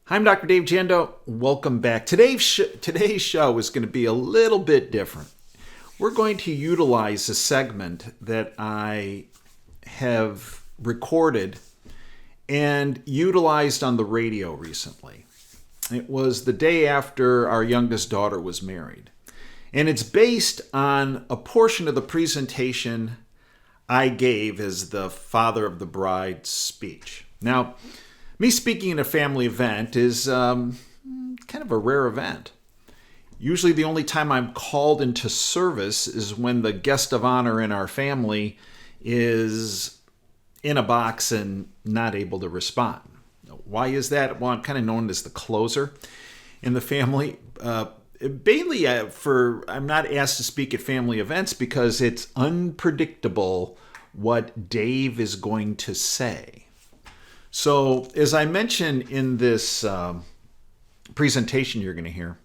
Hi, I'm Dr. Dave Jando. Welcome back. Today's show is going to be a little bit different. We're going to utilize a segment that I have recorded and utilized on the radio recently. It was the day after our youngest daughter was married. And it's based on a portion of the presentation I gave as the father of the bride's speech. Now, me speaking at a family event is kind of a rare event. Usually the only time I'm called into service is when the guest of honor in our family is in a box and not able to respond. Why is that? Well, I'm kind of known as the closer in the family. Mainly I'm not asked to speak at family events because it's unpredictable what Dave is going to say. So, as I mentioned in this presentation you're going to hear,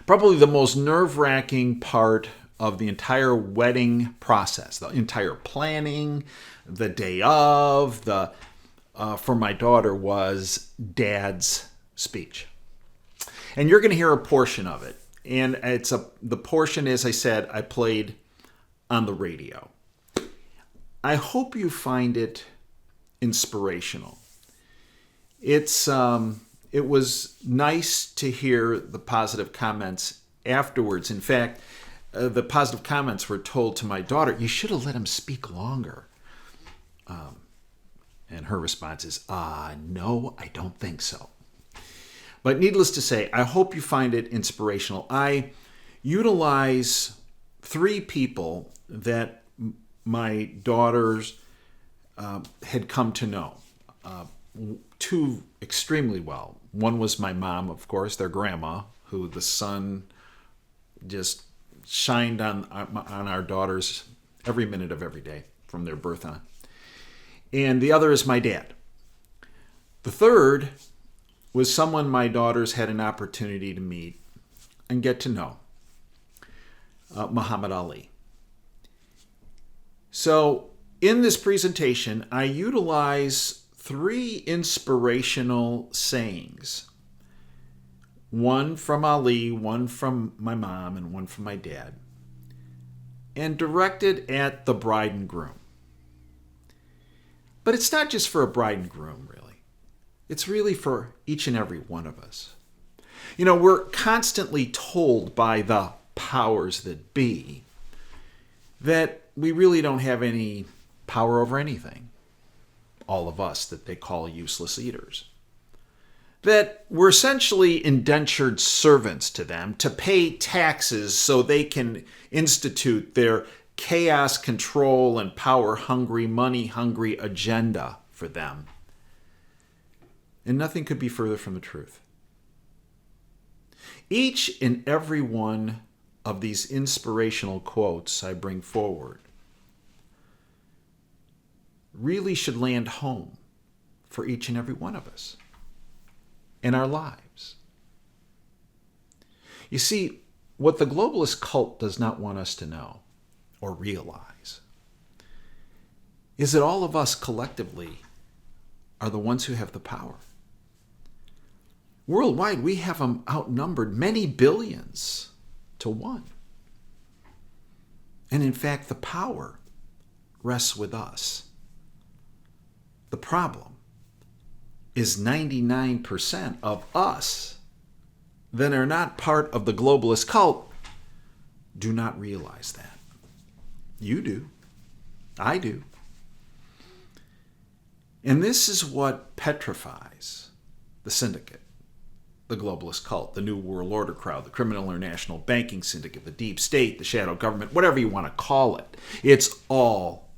probably the most nerve-wracking part of the entire wedding process, the entire planning, the day of, for my daughter was Dad's speech. And you're going to hear a portion of it. And the portion, as I said, I played on the radio. I hope you find it inspirational. It was nice to hear the positive comments afterwards. In fact, the positive comments were told to my daughter, "You should have let him speak longer." And her response is, "No, I don't think so." But needless to say, I hope you find it inspirational. I utilize three people that my daughters had come to know. Two extremely well. One was my mom, of course, their grandma, who the sun just shined on our daughters every minute of every day from their birth on. And the other is my dad. The third was someone my daughters had an opportunity to meet and get to know, Muhammad Ali. So in this presentation, I utilize three inspirational sayings. One from Ali, one from my mom, and one from my dad. And directed at the bride and groom. But it's not just for a bride and groom, really. It's really for each and every one of us. You know, we're constantly told by the powers that be that we really don't have any power over anything. All of us that they call useless eaters. That we're essentially indentured servants to them to pay taxes so they can institute their chaos, control, and power-hungry, money-hungry agenda for them. And nothing could be further from the truth. Each and every one of these inspirational quotes I bring forward really should land home for each and every one of us in our lives. You see, what the globalist cult does not want us to know or realize is that all of us collectively are the ones who have the power. Worldwide, we have them outnumbered many billions to one. And in fact, the power rests with us. The problem is 99% of us that are not part of the globalist cult do not realize that. You do. I do. And this is what petrifies the syndicate, the globalist cult, the New World Order crowd, the criminal international banking syndicate, the deep state, the shadow government, whatever you want to call it. It's all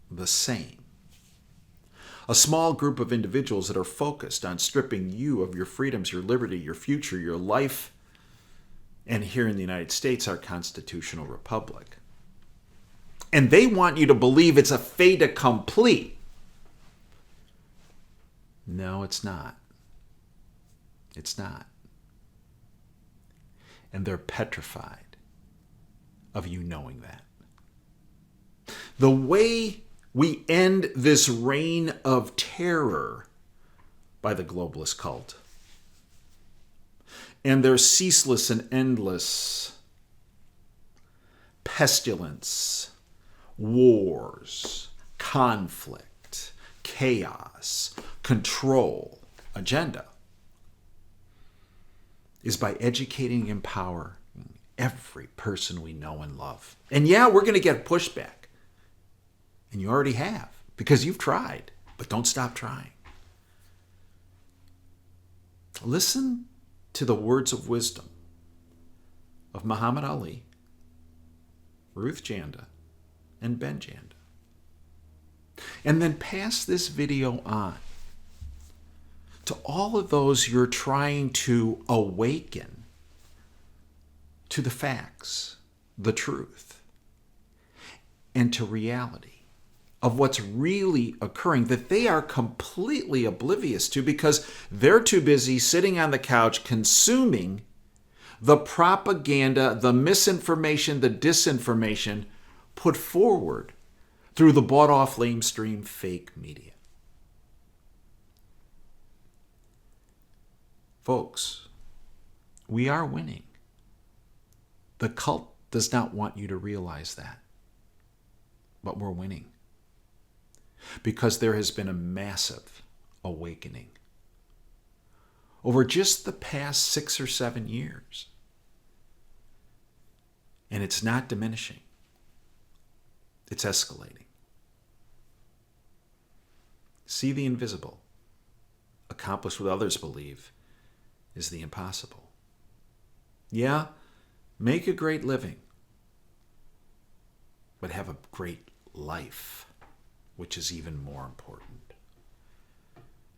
the same. A small group of individuals that are focused on stripping you of your freedoms, your liberty, your future, your life, and here in the United States, our constitutional republic. And they want you to believe it's a fait accompli. No, it's not. It's not. And they're petrified of you knowing that. The way we end this reign of terror by the globalist cult and their ceaseless and endless pestilence, wars, conflict, chaos, control agenda is by educating and empowering every person we know and love. And yeah, we're going to get pushback. And you already have, because you've tried. But don't stop trying. Listen to the words of wisdom of Muhammad Ali, Ruth Janda, and Ben Janda. And then pass this video on to all of those you're trying to awaken to the facts, the truth, and to reality of what's really occurring that they are completely oblivious to because they're too busy sitting on the couch consuming the propaganda, the misinformation, the disinformation put forward through the bought-off lamestream fake media. Folks, we are winning. The cult does not want you to realize that, but we're winning. Because there has been a massive awakening over just the past 6 or 7 years. And it's not diminishing. It's escalating. See the invisible. Accomplish what others believe is the impossible. Yeah, make a great living, but have a great life, which is even more important.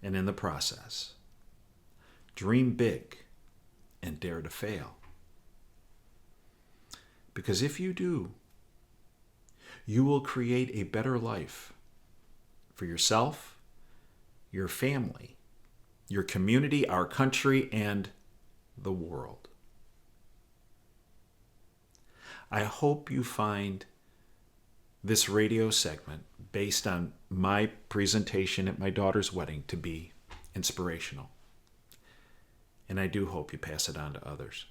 And in the process, dream big and dare to fail. Because if you do, you will create a better life for yourself, your family, your community, our country, and the world. I hope you find this radio segment based on my presentation at my daughter's wedding to be inspirational. And I do hope you pass it on to others.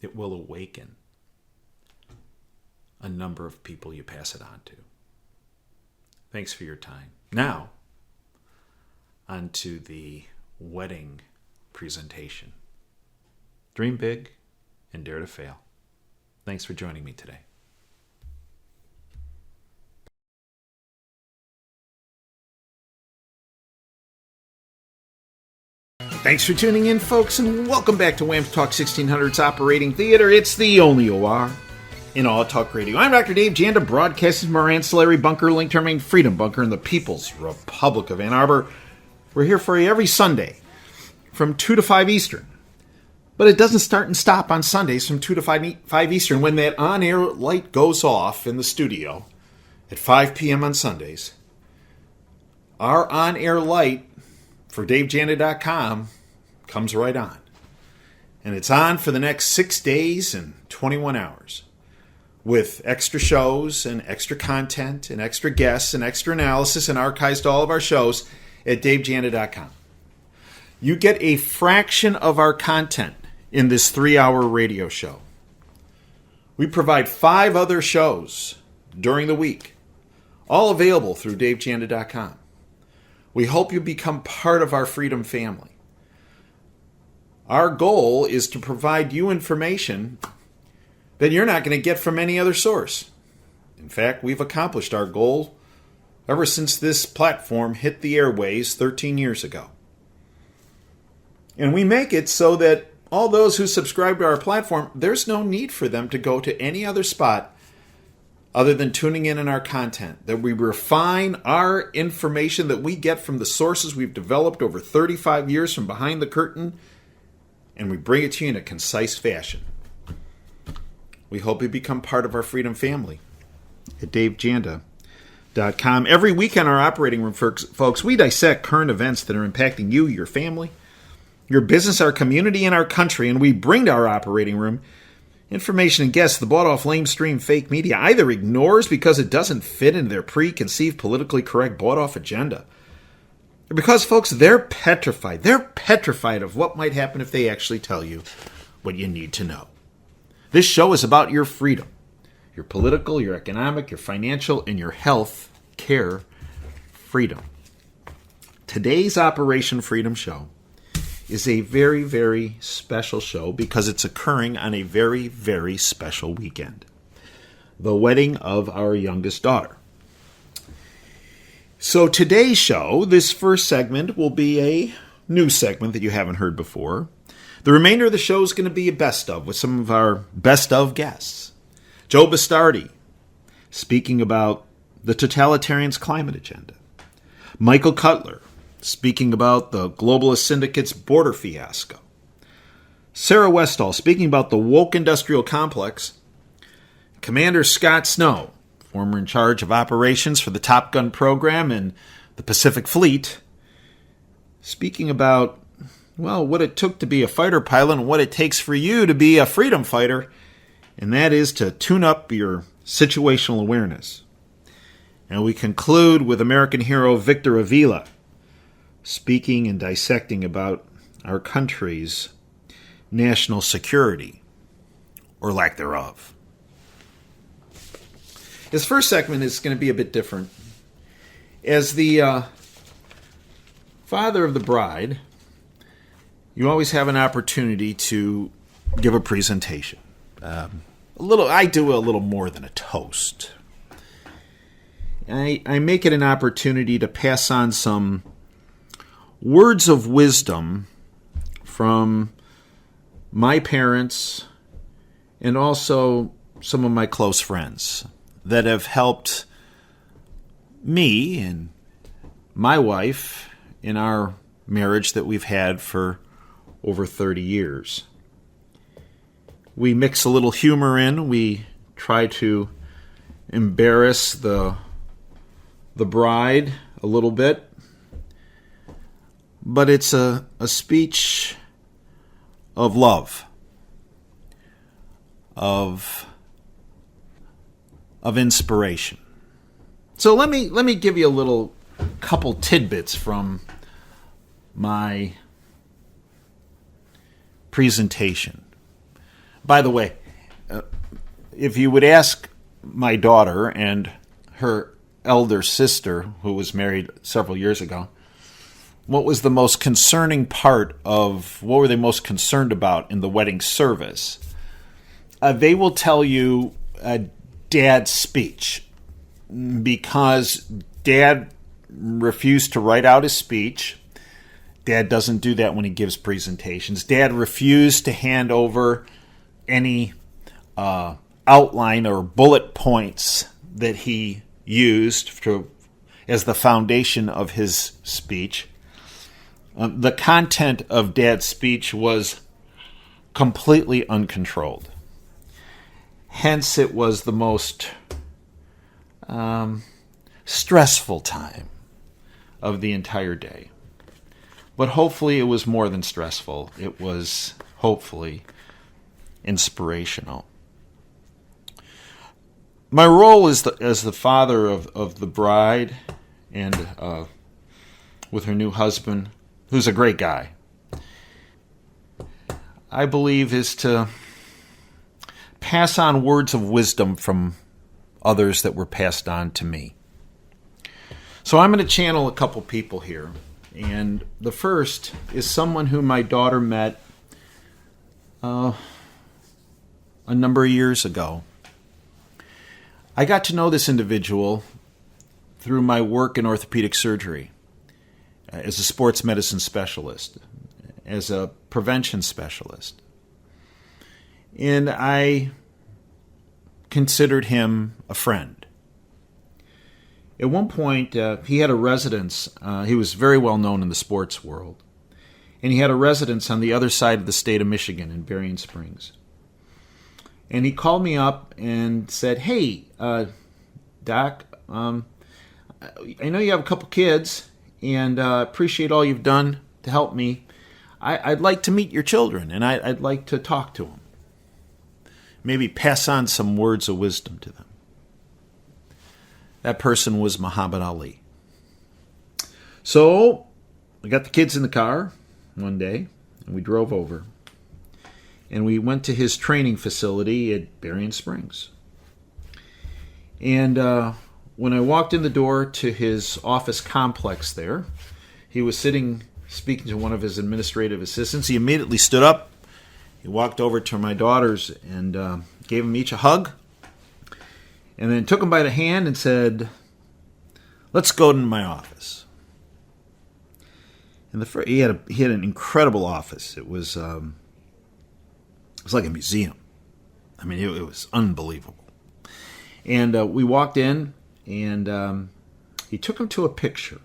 It will awaken a number of people you pass it on to. Thanks for your time. Now, on to the wedding presentation. Dream big and dare to fail. Thanks for joining me today. Thanks for tuning in, folks, and welcome back to Wham's Talk 1600's Operating Theater. It's the only OR in all talk radio. I'm Dr. Dave Janda, broadcasting from our ancillary bunker linked to our main Freedom Bunker in the People's Republic of Ann Arbor. We're here for you every Sunday from 2 to 5 Eastern. But it doesn't start and stop on Sundays from 2 to 5 Eastern when that on-air light goes off in the studio at 5 p.m. on Sundays. Our on-air light for DaveJanda.com comes right on. And it's on for the next 6 days and 21 hours with extra shows and extra content and extra guests and extra analysis and archives to all of our shows at DaveJanda.com. You get a fraction of our content in this 3-hour radio show. We provide 5 other shows during the week, all available through DaveJanda.com. We hope you become part of our Freedom family. Our goal is to provide you information that you're not going to get from any other source. In fact, we've accomplished our goal ever since this platform hit the airways 13 years ago. And we make it so that all those who subscribe to our platform, there's no need for them to go to any other spot other than tuning in on our content. That we refine our information that we get from the sources we've developed over 35 years from behind the curtain, and we bring it to you in a concise fashion. We hope you become part of our Freedom family at DaveJanda.com. Every week on our operating room, folks, we dissect current events that are impacting you, your family, your business, our community, and our country, and we bring to our operating room information and guests the bought-off lamestream fake media either ignores because it doesn't fit into their preconceived, politically correct, bought-off agenda, Because, folks, they're petrified. They're petrified of what might happen if they actually tell you what you need to know. This show is about your freedom. Your political, your economic, your financial, and your health care freedom. Today's Operation Freedom show is a very, very special show because it's occurring on a very, very special weekend. The wedding of our youngest daughter. So today's show, this first segment, will be a new segment that you haven't heard before. The remainder of the show is going to be a best of with some of our best of guests. Joe Bastardi, speaking about the totalitarian's climate agenda. Michael Cutler, speaking about the globalist syndicate's border fiasco. Sarah Westall, speaking about the woke industrial complex. Commander Scott Snow, former in charge of operations for the Top Gun program and the Pacific Fleet, speaking about, well, what it took to be a fighter pilot and what it takes for you to be a freedom fighter, and that is to tune up your situational awareness. And we conclude with American hero Victor Avila, speaking and dissecting about our country's national security, or lack thereof. This first segment is going to be a bit different. As the father of the bride, you always have an opportunity to give a presentation. I do a little more than a toast. I make it an opportunity to pass on some words of wisdom from my parents and also some of my close friends that have helped me and my wife in our marriage that we've had for over 30 years. We mix a little humor in. We try to embarrass the bride a little bit. But it's a speech of love, of inspiration. So let me give you a little couple tidbits from my presentation. By the way, if you would ask my daughter and her elder sister, who was married several years ago, what was the most concerning part of, what were they most concerned about in the wedding service? They will tell you Dad's speech, because Dad refused to write out his speech. Dad doesn't do that when he gives presentations. Dad refused to hand over any outline or bullet points that he used as the foundation of his speech. The content of Dad's speech was completely uncontrolled. Hence, it was the most stressful time of the entire day. But hopefully it was more than stressful. It was hopefully inspirational. My role as the father of the bride and with her new husband, who's a great guy, I believe is to pass on words of wisdom from others that were passed on to me. So I'm going to channel a couple people here. And the first is someone who my daughter met a number of years ago. I got to know this individual through my work in orthopedic surgery, as a sports medicine specialist, as a prevention specialist. And I considered him a friend. At one point, he had a residence. He was very well known in the sports world. And he had a residence on the other side of the state of Michigan in Berrien Springs. And he called me up and said, "Hey, Doc, I know you have a couple kids, and appreciate all you've done to help me. I'd like to meet your children, and I'd like to talk to them. Maybe pass on some words of wisdom to them." That person was Muhammad Ali. So I got the kids in the car one day, and we drove over. And we went to his training facility at Berrien Springs. And when I walked in the door to his office complex there, he was sitting speaking to one of his administrative assistants. He immediately stood up. He walked over to my daughters and gave them each a hug. And then took them by the hand and said, "Let's go to my office." And he had an incredible office. It was like a museum. I mean, it was unbelievable. And we walked in, and he took him to a picture.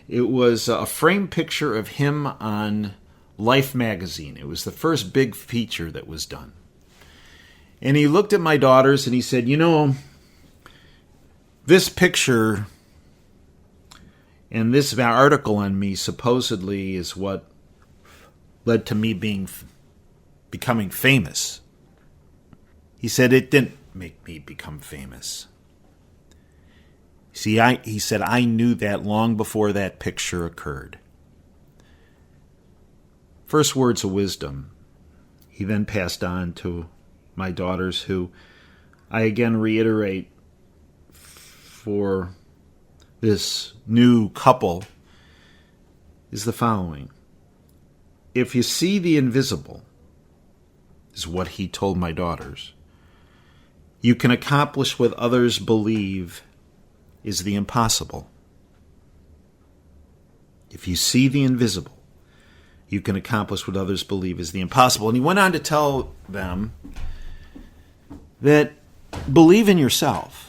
It was a framed picture of him on Life magazine. It was the first big feature that was done. And he looked at my daughters and he said, this picture and this article on me supposedly is what led to me becoming famous. He said, it didn't make me become famous. See, he said, I knew that long before that picture occurred. First words of wisdom. He then passed on to my daughters, who I again reiterate for this new couple, is the following. If you see the invisible, is what he told my daughters, you can accomplish what others believe is the impossible. If you see the invisible, you can accomplish what others believe is the impossible. And he went on to tell them that believe in yourself.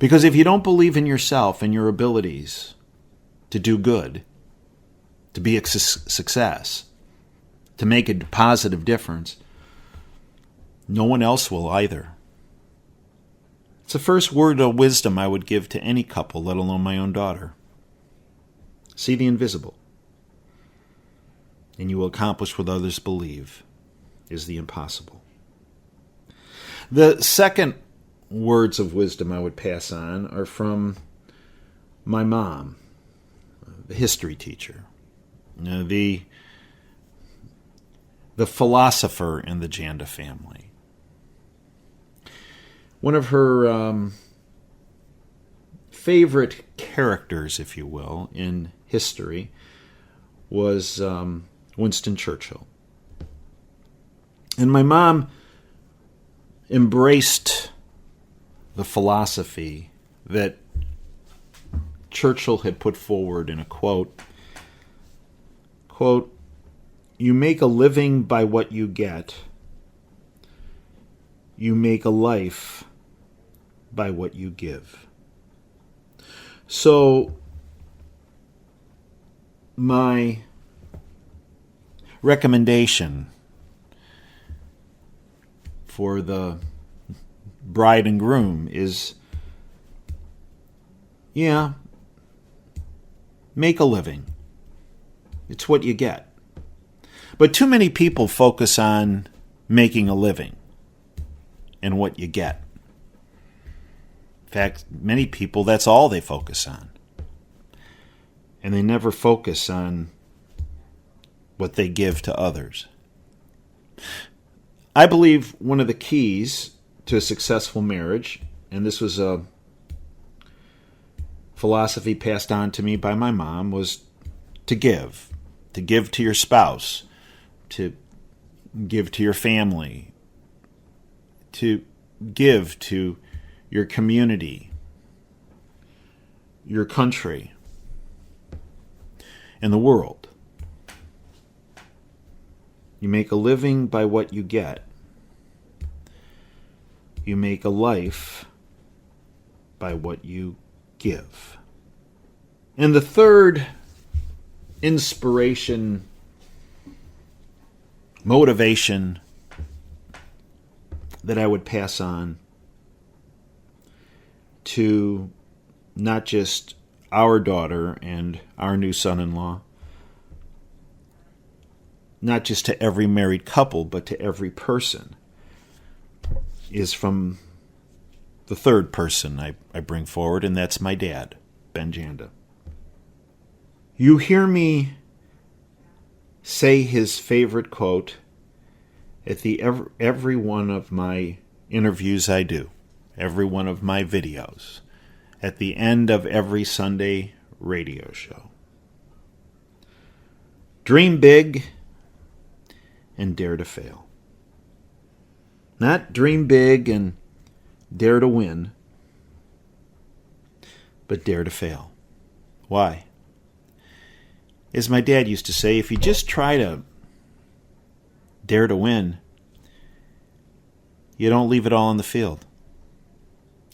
Because if you don't believe in yourself and your abilities to do good, to be a success, to make a positive difference, no one else will either. It's the first word of wisdom I would give to any couple, let alone my own daughter. See the invisible, and you will accomplish what others believe is the impossible. The second words of wisdom I would pass on are from my mom, the history teacher, the philosopher in the Banda family. One of her favorite characters, if you will, in history was Winston Churchill. And my mom embraced the philosophy that Churchill had put forward in a quote, "You make a living by what you get. You make a life by what you give." So my recommendation for the bride and groom is, make a living. It's what you get. But too many people focus on making a living and what you get. In fact, many people, that's all they focus on. And they never focus on what they give to others. I believe one of the keys to a successful marriage, and this was a philosophy passed on to me by my mom, was to give to your spouse, to give to your family, to give to your community, your country, and the world. You make a living by what you get. You make a life by what you give. And the third inspiration, motivation that I would pass on to not just our daughter and our new son-in-law, not just to every married couple, but to every person, is from the third person I bring forward, and that's my dad, Ben Janda. You hear me say his favorite quote at every one of my interviews I do, every one of my videos, at the end of every Sunday radio show. Dream big and dare to fail. Not dream big and dare to win, but dare to fail. Why? As my dad used to say, if you just try to dare to win, you don't leave it all on the field.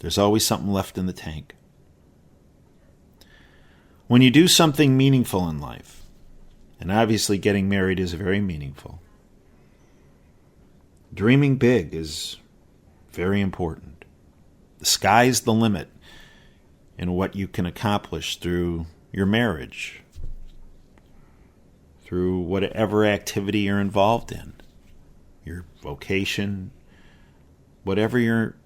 There's always something left in the tank. When you do something meaningful in life, and obviously getting married is very meaningful, dreaming big is very important. The sky's the limit in what you can accomplish through your marriage, through whatever activity you're involved in, your vocation, whatever you're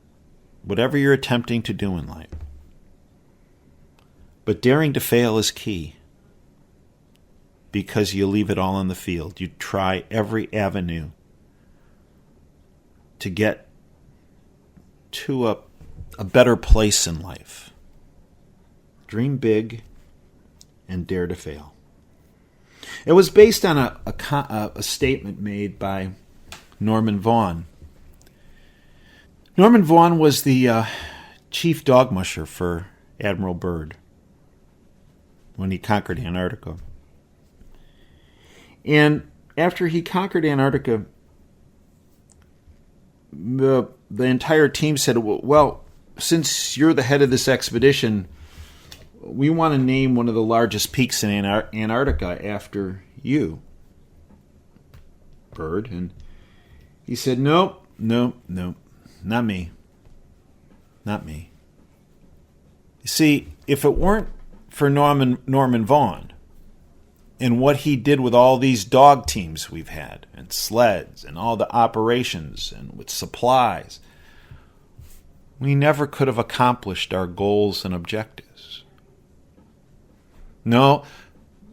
attempting to do in life. But daring to fail is key, because you leave it all on the field. You try every avenue to get to a better place in life. Dream big and dare to fail. It was based on a statement made by Norman Vaughan. Norman Vaughan was the chief dog musher for Admiral Byrd when he conquered Antarctica. And after he conquered Antarctica, the entire team said, well, since you're the head of this expedition, we want to name one of the largest peaks in Antarctica after you, Byrd. And he said, nope, not me. Not me. You see, if it weren't for Norman Vaughan and what he did with all these dog teams we've had, and sleds, and all the operations, and with supplies, we never could have accomplished our goals and objectives. No,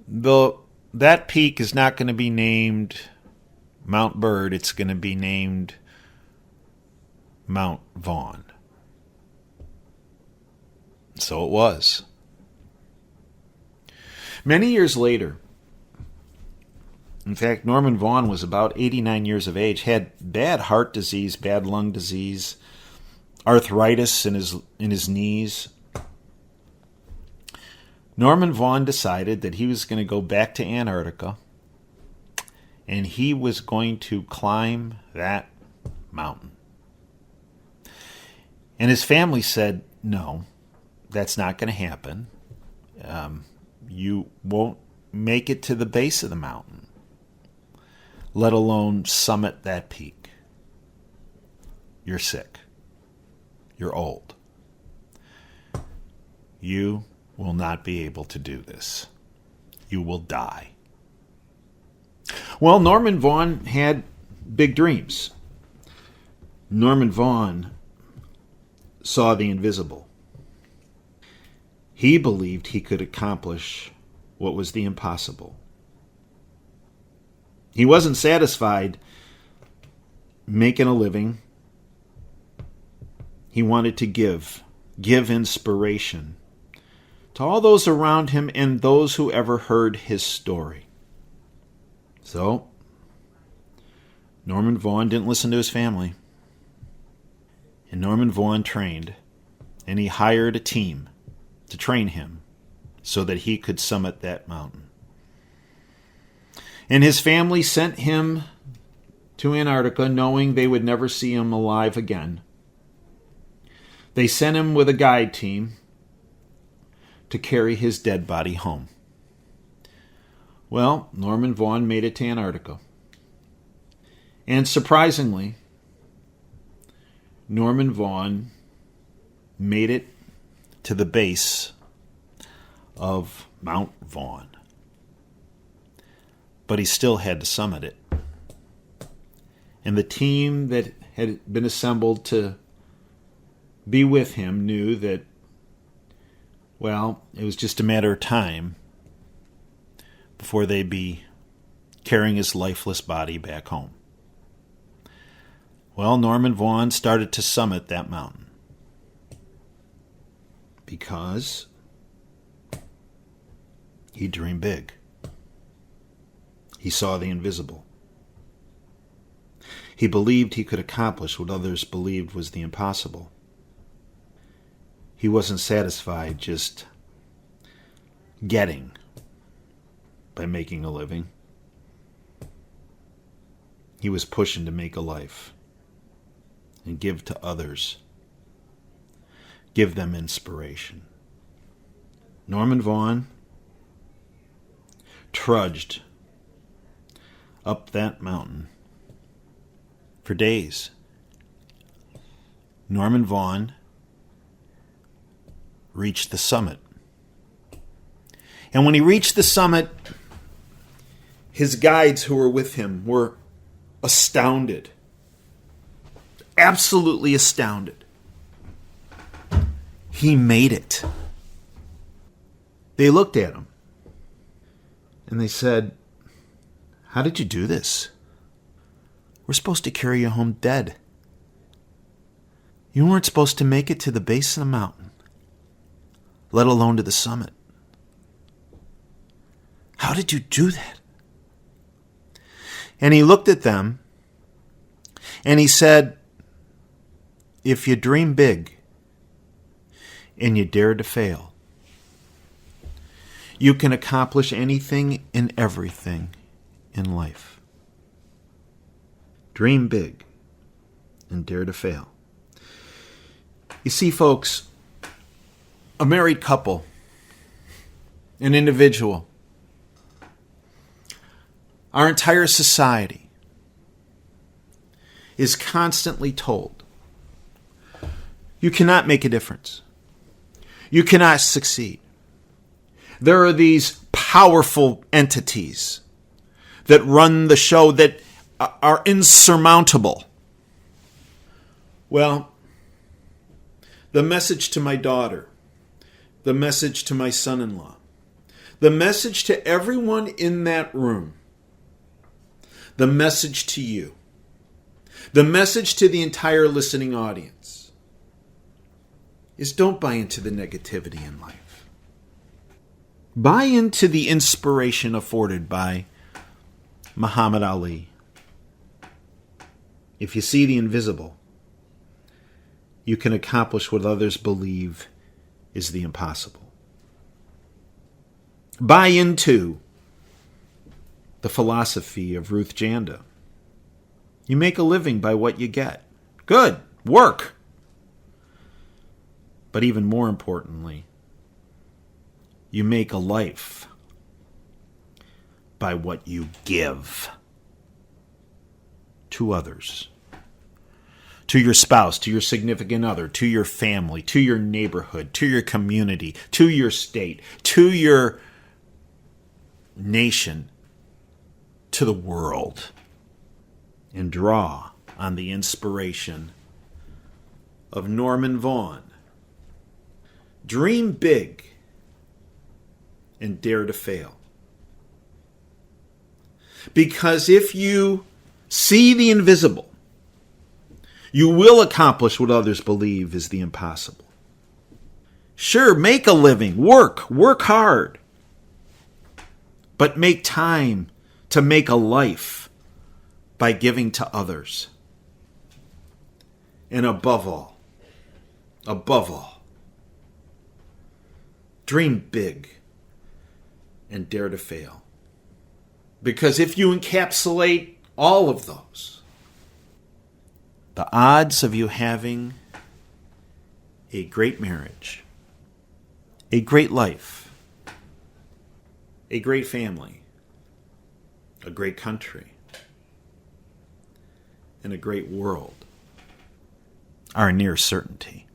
that peak is not going to be named Mount Byrd. It's going to be named Mount Vaughan. So it was. Many years later, in fact, Norman Vaughan was about 89 years of age, had bad heart disease, bad lung disease, arthritis in his knees. Norman Vaughan decided that he was going to go back to Antarctica, and he was going to climb that mountain. And his family said, no, that's not going to happen. You won't make it to the base of the mountain, let alone summit that peak. You're sick. You're old. You will not be able to do this. You will die. Well, Norman Vaughan had big dreams. Norman Vaughan saw the invisible. He believed he could accomplish what was the impossible. He wasn't satisfied making a living. He wanted to give inspiration to all those around him and those who ever heard his story. So, Norman Vaughan didn't listen to his family. And Norman Vaughan trained, and he hired a team to train him so that he could summit that mountain. And his family sent him to Antarctica knowing they would never see him alive again. They sent him with a guide team to carry his dead body home. Well, Norman Vaughan made it to Antarctica. And surprisingly, Norman Vaughan made it to the base of Mount Vaughan. But he still had to summit it. And the team that had been assembled to be with him knew that, well, it was just a matter of time before they'd be carrying his lifeless body back home. Well, Norman Vaughn started to summit that mountain because he dreamed big. He saw the invisible. He believed he could accomplish what others believed was the impossible. He wasn't satisfied just getting by making a living. He was pushing to make a life and give to others. Give them inspiration. Norman Vaughn trudged up that mountain for days. Norman Vaughn reached the summit. And when he reached the summit, his guides who were with him were astounded. Absolutely astounded. He made it. They looked at him and they said, "How did you do this? We're supposed to carry you home dead. You weren't supposed to make it to the base of the mountain, let alone to the summit. How did you do that?" And he looked at them and he said, "If you dream big and you dare to fail, you can accomplish anything and everything in life. Dream big and dare to fail." You see, folks, a married couple, an individual, our entire society is constantly told, you cannot make a difference. You cannot succeed. There are these powerful entities that run the show that are insurmountable. Well, the message to my daughter, the message to my son-in-law, the message to everyone in that room, the message to you, the message to the entire listening audience is don't buy into the negativity in life. Buy into the inspiration afforded by Muhammad Ali. If you see the invisible, you can accomplish what others believe is the impossible. Buy into the philosophy of Ruth Janda. You make a living by what you get. Good. Work. But even more importantly, you make a life by what you give to others. To your spouse, to your significant other, to your family, to your neighborhood, to your community, to your state, to your nation, to the world. And draw on the inspiration of Norman Vaughn. Dream big and dare to fail. Because if you see the invisible, you will accomplish what others believe is the impossible. Sure, make a living, work hard, but make time to make a life by giving to others. And above all, dream big and dare to fail. Because if you encapsulate all of those, the odds of you having a great marriage, a great life, a great family, a great country, and a great world are a near certainty.